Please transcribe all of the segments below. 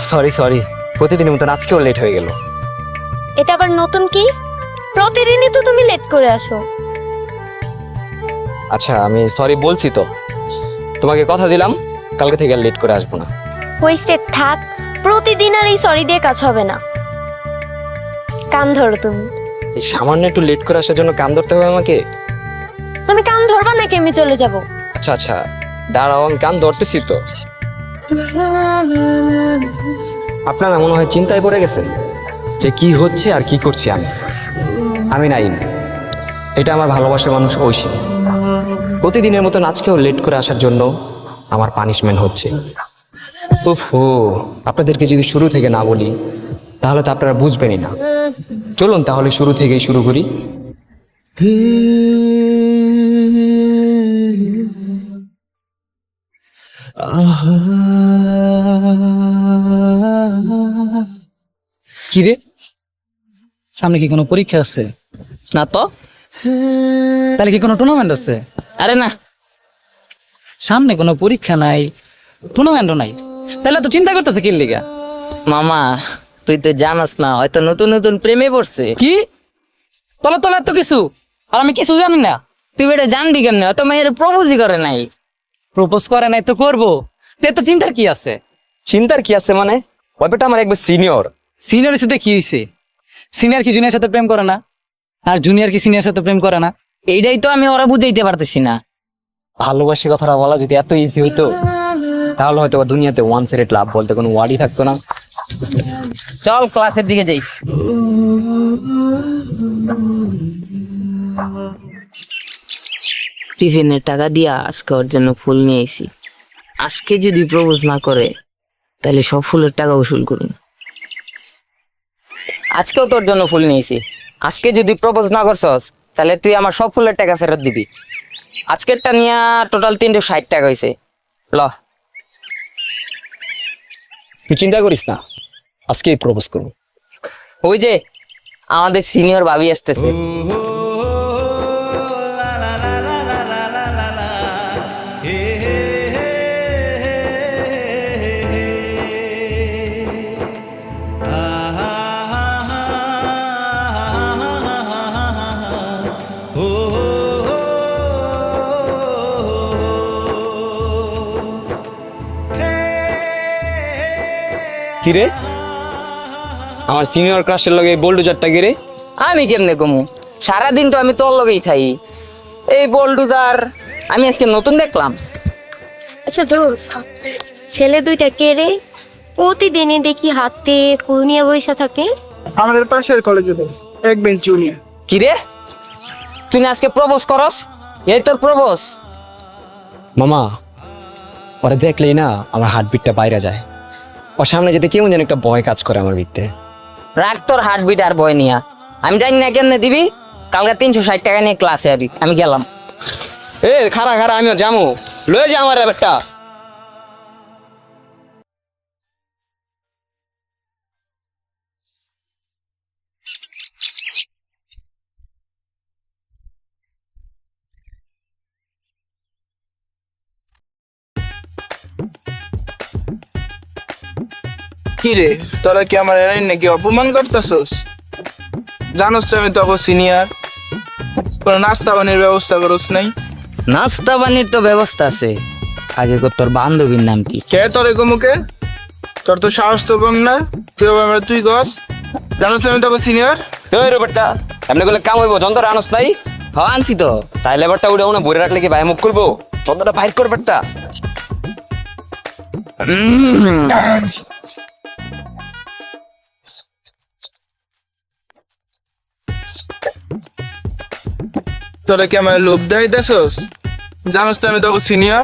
Sorry sorry, প্রতিদিনের মতন আজকেও লেট হয়ে গেল। এটা আবার নতুন কি? প্রতিদিনই তো তুমি লেট করে আসো। আচ্ছা আমি সরি বলছি তো, তোমাকে কথা দিলাম কালকে থেকে আর লেট করে আসবো না। হইছে, থাক। প্রতিদিন আর এই সরি দিয়ে কাজ হবে না। কান ধরো তুমি। এই সামান্য একটু লেট করে আসার জন্য কান ধরতে হবে আমাকে? তুমি কান ধরবা নাকি আমি চলে যাব? আচ্ছা আচ্ছা দাঁড়াও, আমি কান ধরতেছি তো। আপনারা মনে হয় চিন্তায় পড়ে গেছেন যে কি হচ্ছে আর কি করছি আমি। আমি নাইম, এটা আমার ভালোবাসার মানুষ ঐশী। প্রতিদিনের মতন আজকেও লেট করে আসার জন্য আমার পানিশমেন্ট হচ্ছে। ওহো, আপনাদেরকে যদি শুরু থেকে না বলি তাহলে তো আপনারা বুঝবেনই না। চলুন তাহলে শুরু থেকেই শুরু করি। কি রে, সামনে কি কোনো পরীক্ষা আছে? না তো। তাহলে কি কোনো টুর্নামেন্ট আছে? আরে না, সামনে কোনো পরীক্ষা নাই, টুর্নামেন্টও নাই, তাহলে তো চিন্তা করতেছে কি লিগা? মামা তুই তো জানাস না, হয়তো নতুন নতুন প্রেমে পড়ছে। কি তলে তলে এত কিছু, আর আমি কিছু জানি না? তুই এটা জানবি কেন? হয়তো মেয়ের প্রপোজই করে নাই। প্রপোজ করে নাই তো করবো, তে তো চিন্তার কি আছে? চিন্তার কি আছে মানে? ওই বেটা আমার একবার সিনিয়র। সিনিয়রের সাথে কি হয়েছে? সিনিয়র কি জুনিয়র সাথে প্রেম করে না? আর জুনিয়র কি সিনিয়র সাথে প্রেম করে না? এইটাই তো আমি ওরা বুঝাইতে পারতেছি না। ভালোবাসি কথাটা বলা যদি এত ইজি হইতো তাহলে হয়তো দুনিয়াতে ওয়ান সাইডেড লাভ বলতে কোনো ওয়ার্ডই থাকতো না। চল ক্লাসের দিকে যাই। টিফিনের টাকা দিয়া আজকে ওর জন্য ফুল নিয়ে এসি। আজকে যদি প্রপোজ না করে তাহলে সব ফুলের টাকা উসুল করুন। আজকেও তোর জন্য ফুল নিয়েছি। আজকে যদি প্রপোজ না করছস তাহলে তুই আমার সব ফুলের টাকা ফেরত দিবি। আজকেরটা নিয়ে টোটাল 360 টাকা হয়েছে। ল। তুই চিন্তা করিস না, আজকেই প্রপোজ করবো। ওই যে আমাদের সিনিয়র ভাবি আসতেছে। কিরে, আমার সিনিয়র ক্রাশের লগে বোল্ডুজারটা গেরে? আমি কেমনে কমু? সারাদিন তো আমি তোর লগেই থাই। এই বল্ডুদার আমি আজকে নতুন দেখলাম। আচ্ছা দোস্ত, ছেলে দুইটা কে রে? প্রতিদিনই দেখি হাতে ফুল নিয়ে বসে থাকে। আমাদের পাশের কলেজে এক বেঞ্চ জুনিয়র। কি রে, তুই না আজকে প্রপোজ করস? এই তোর প্রপোজ? মামা, ওরা দেখলেই না আমার হার্টবিটটা বাইরে যায়। ওর সামনে যেতে কেমন যেন একটা ভয় কাজ করে আমার ভিতরে। রাখ তোর হার্টবিট আর বয় নিয়া। আমি জানি না কেমনে দিবি। কালকে 360 টাকা নিয়ে ক্লাসে আবি। আমি গেলাম। এ খারা খারা, আমিও যামু, লয়ে যা আমার ব্যাপারটা। কি রে, তোরা কি আমার এরাই নাকি অপমান করতেছস? জানোস তো আমি তখন সিনিয়র। কোনো নাস্তা পানির ব্যবস্থা করস নাই? নাস্তা পানির তো ব্যবস্থা আছে। আগে কর তোর বান্ধবীর নাম কি? কে তোর মুখে? তোর তো সাহস তো কম না, তুই আবার আমরা তুই গস। জানোস তো আমি তখন সিনিয়র। তোর ব্যাপারটা এমনি করলে কাম হইব? যন্ত্র আনস নাই? হ, আনছি তো। তাইলে ব্যাপারটা উঠে উনি ভরে রাখলে কি ভাই মুখ করবো? যন্ত্রটা বাইর কর ব্যাপারটা। তোরা কি আমার লোভ দেখাইতেছস? জানোস তো আমি তখন সিনিয়র।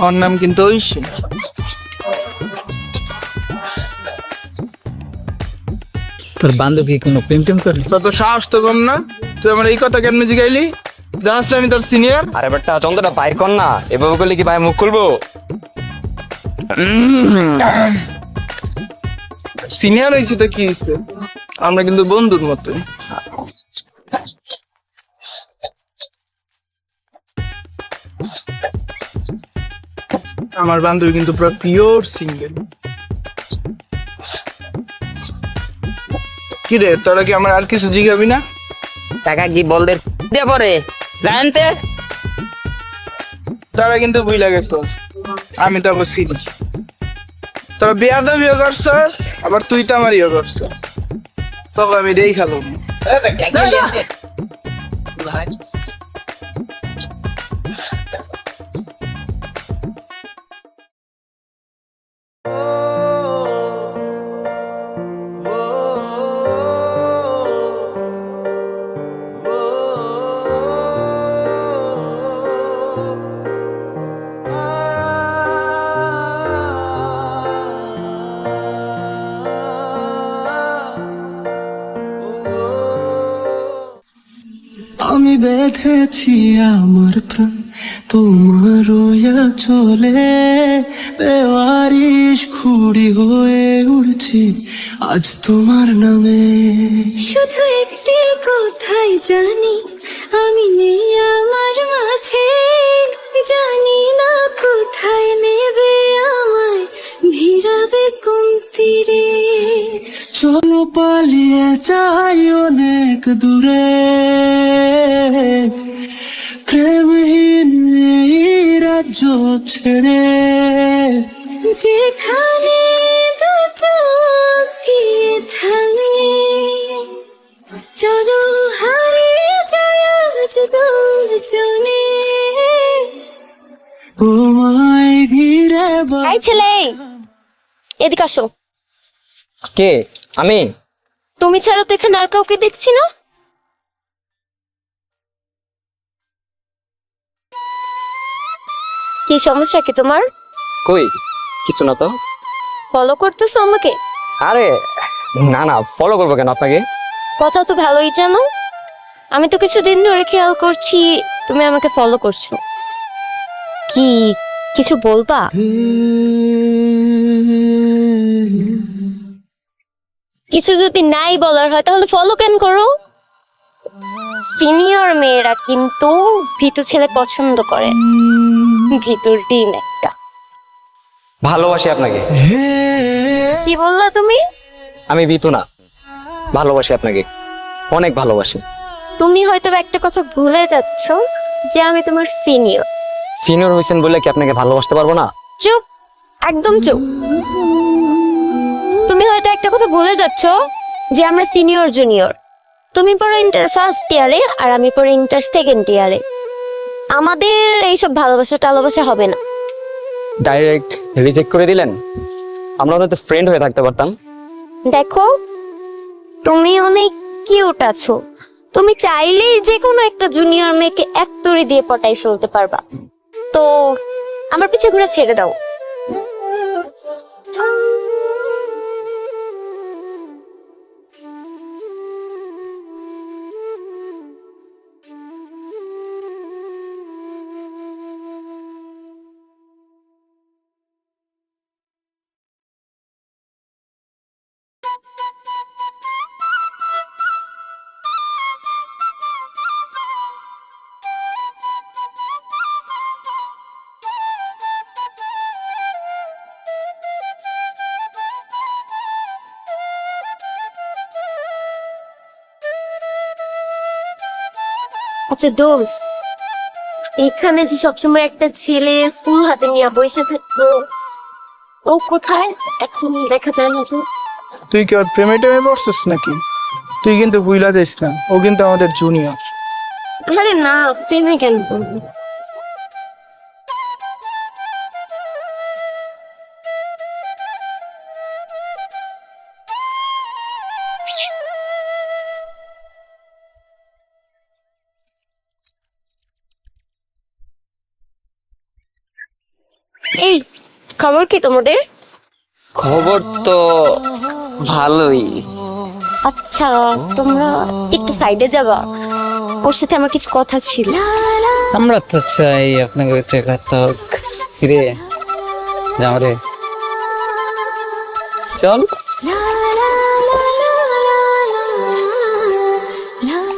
ওর নাম কিন্তু ঐশী। তোর বান্ধবী কোনো প্রেম টেম করে? তোর তো সাহস তো কম না, তুই আমার এই কথা কেমনে জিগাইলি? জানোস তো আমি তোর সিনিয়র। আরে ব্যাপারটা যন্ত্রটা বাইর কর না, এভাবে করলে কি ভাই মুখ খুলবো? সিনিয়র হয়েছি তো কি হয়েছে, আমরা কিন্তু বন্ধুর মতো। আমার বান্ধবী কিন্তু পুরো পিওর সিঙ্গেল। কি রে, তোরা কি আমার আর কিছু জিজ্ঞাবি না? টাকা কি বলতে দিয়ে পরে জানতে তোরা কিন্তু বুঝলা গেছ আমি তো অবশ্যই তোরা বিয়ে করছস, আবার তুই তো আমার ইয়ে করছস, তোকে আমি দেই খালো। আমি বেঁধেছি আমার প্রাণ তোমার চলে, বেওয়ারিশ ঘুড়ি হয়ে উড়ছি আজ তোমার নামে। শুধু একটি কথাই জানি, আমি নেই আমার মাঝে, জানি না কোথায় নেবে আমায়, ভিড়াবে কোন তীরে। চলো পালিয়ে যাই অনেক দূরে, প্রেমহীন এই রাজ্য ছেড়ে। যেখানে দু চোখ গিয়ে থামে, চলো হারিয়ে যায় আজ দুজনে। তোমায় ঘিরে এই ছেলে, এদিকে আসো। কে? আমি? তুমি ছাড়া তো এখানে আর কাউকে দেখছি না। কি সমস্যা কি তোমার? কই কিছু না তো। ফলো করতেছো আমাকে? আরে না না, ফলো করবো কেন আপনাকে? কথা তো ভালোই জানো। আমি তো কিছুদিন ধরে খেয়াল করছি তুমি আমাকে ফলো করছো। কি কিছু বলবা? কিছু যদি নাই বলার হয় তাহলে ফলো কেন করো? সিনিয়র মেয়েরা কিন্তু ভীতু ছেলে পছন্দ করে, ভিতর ডিম একটা। ভালোবাসি আপনাকে। কি বললা তুমি? আমি ভীতু না, ভালোবাসি আপনাকে, অনেক ভালোবাসি। তুমি হয়তো একটা কথা ভুলে যাচ্ছ যে আমি তোমার সিনিয়র। সিনিয়র হয়েছেন বলে কি আপনাকে ভালোবাসতে পারবো না? চুপ, একদম চুপ। তুমি হয়তো একটা কথা ভুলে যাচ্ছ যে আমরা সিনিয়র জুনিয়র। তুমি পড়ো ইন্টার ফার্স্ট ইয়ারে আর আমি পড়ো ইন্টার সেকেন্ড ইয়ারে। আমাদের এইসব ভালোবাসা টালোবাসা হবে না। ডাইরেক্ট রিজেক্ট করে দিলেন। আমরা তো ফ্রেন্ড হয়ে থাকতে পারতাম। দেখো, তুমি অনেক কিউট আছো, তুমি চাইলেই যে কোনো একটা জুনিয়র মেয়েকে এক তুড়ি দিয়ে পটাই ফেলতে পারবা। তো আমার পিছে ঘুরে ছেড়ে দাও। আচ্ছা দোস্ত, এখানে যে সবসময় একটা ছেলে ফুল হাতে নিয়ে বসে থাকতো, ও কোথায় এখন দেখা যায় না যে? তুই কি ওর প্রেমে টেমে পড়ছিস নাকি? তুই কিন্তু ভুইলা যাইস না, ও কিন্তু আমাদের জুনিয়র। আরে না, প্রেমে কেন পড়বো? এই খবর কি তোমাদের? খবর তো ভালোই। আচ্ছা, তোমরা একটু সাইডে যাবা, ওর সাথে আমার কিছু কথা ছিল। আমরা তো চাই আপনাকে চেকাতক ফিরে যাও রে, চল।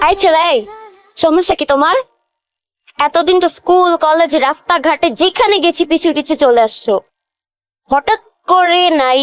আই ছেলে, সমস্যা কি তোমার? এতদিন তো স্কুল কলেজ রাস্তাঘাটে যেখানে গেছি পিছু পিছে চলে আসছো, হঠাৎ করে নাই।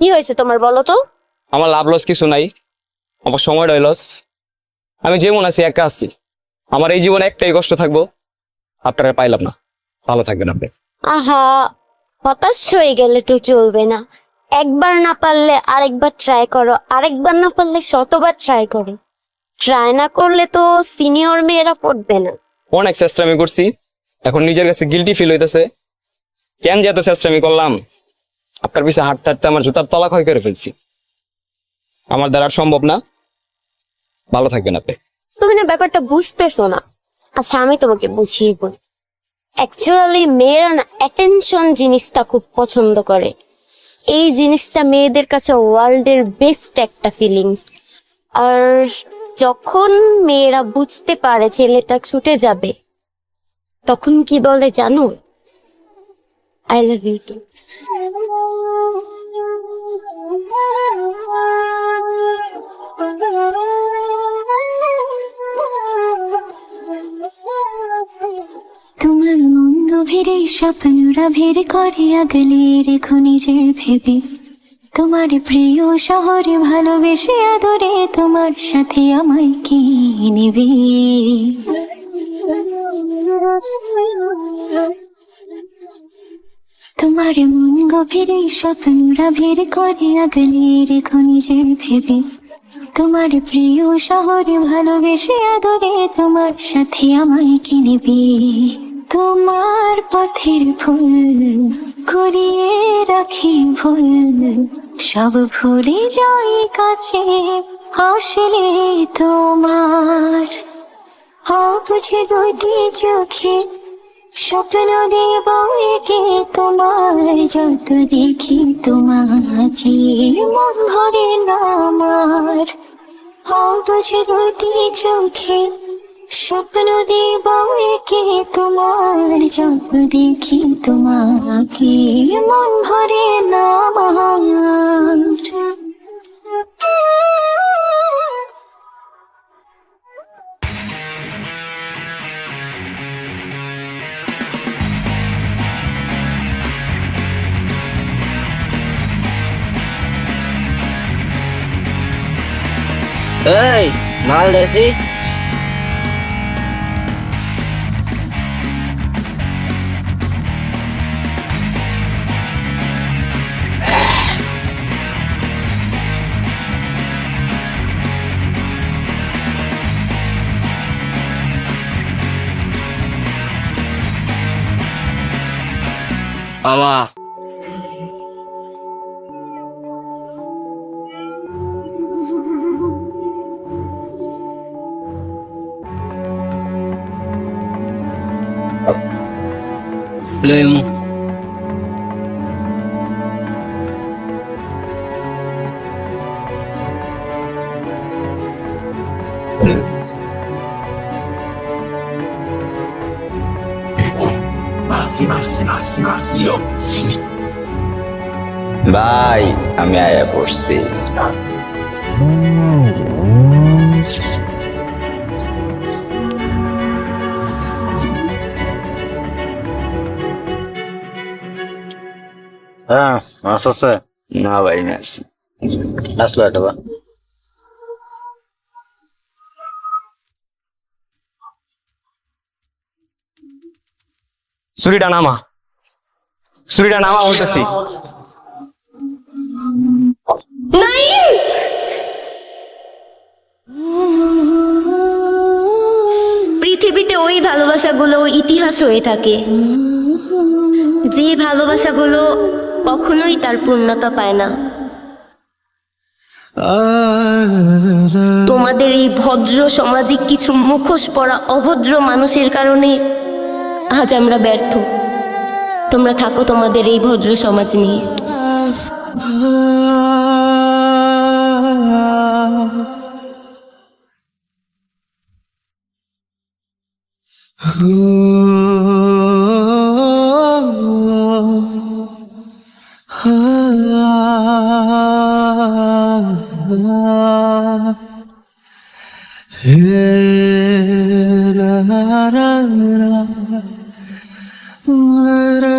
কি হয়েছে তোমার বলো তো? আমার লাভ লস কিছু নাই, আমার সময়টাই লস। আমি যেমন আছি একা আছি। আমার এই জীবনে একটাই কষ্ট থাকবো, আপনারা পাইলাম না। ভালো থাকবেন আপনি। আহা, হতাশ হয়ে গেলে তো চলবে না। একবার না পারলে আরেকবার ট্রাই করো, আরেকবার না পারলে শতবার ট্রাই করো। ট্রাই না করলে তো সিনিয়র মেয়েরা পড়বে না। অনেক চেষ্টা আমি করছি, এখন নিজের কাছে গিল্টি ফিল হইতেছে। কেন যে এত চেষ্টা আমি করলাম? আপনার পিছে হাঁটতে হাঁটতে আমার জুতার তলা ক্ষয় করে ফেলছি। আমার দ্বারা আর সম্ভব না। ভালো থাকবেন আপনি। তুমি না ব্যাপারটা বুঝতেছো না। আচ্ছা আমি তোমাকে বুঝিয়ে বলি। অ্যাকচুয়ালি মেয়েরা না অ্যাটেনশন জিনিসটা খুব পছন্দ করে। এই জিনিসটা মেয়েদের কাছে ওয়ার্ল্ডের বেস্ট একটা ফিলিংস। আর যখন মেয়েরা বুঝতে পারে ছেলেটা ছুটে যাবে, তখন কি বলে জানো? I love you too. তোমার মন গভীরে স্বপ্নরা ভিড় করে আগলে রেখো নিজের ভেবে, তোমার প্রিয় শহরে ভালোবেসে আদরে তোমার সাথে আমায় কি নেবে। তোমার মন গভীরে স্বপ্নরা ভিড় করে আগলে রেখো নিজের ভেবে, তোমার প্রিয় শহরে ভালোবেসে আদরে তোমার সাথে আমায় কি নেবে। তোমার পথের ফুল কুড়িয়ে রাখি ভুল, সব ভুলে যাই কাছে আসলে তোমার। বুঝে দুটি চোখে স্বপ্ন দেব একে তোমার, যত দেখি তোমাকে মন ভরে না আমার। বুঝে দুটি চোখে স্বপ্ন দেব একে তোমার, যত দেখি তোমাকে মন ভরে না আমার। এই মাল দেছি। মামা লইমু। ভাই আমি আয়া পড়ছি। হ্যাঁ মাছ আছে না ভাই ম্যাচ আসলো একটা বা ছুরিটা নামা, ছুরিটা নামা বলতেছি। পৃথিবীতে ওই ভালোবাসাগুলো ইতিহাস হয়ে থাকে, যে ভালোবাসাগুলো কখনোই তার পূর্ণতা পায় না। তোমাদের এই ভদ্র সমাজে কিছু মুখোশ পরা অভদ্র মানুষের কারণে আজ আমরা ব্যর্থ। তোমরা থাকো তোমাদের এই ভদ্র সমাজ নিয়ে। হে রা রা রা রা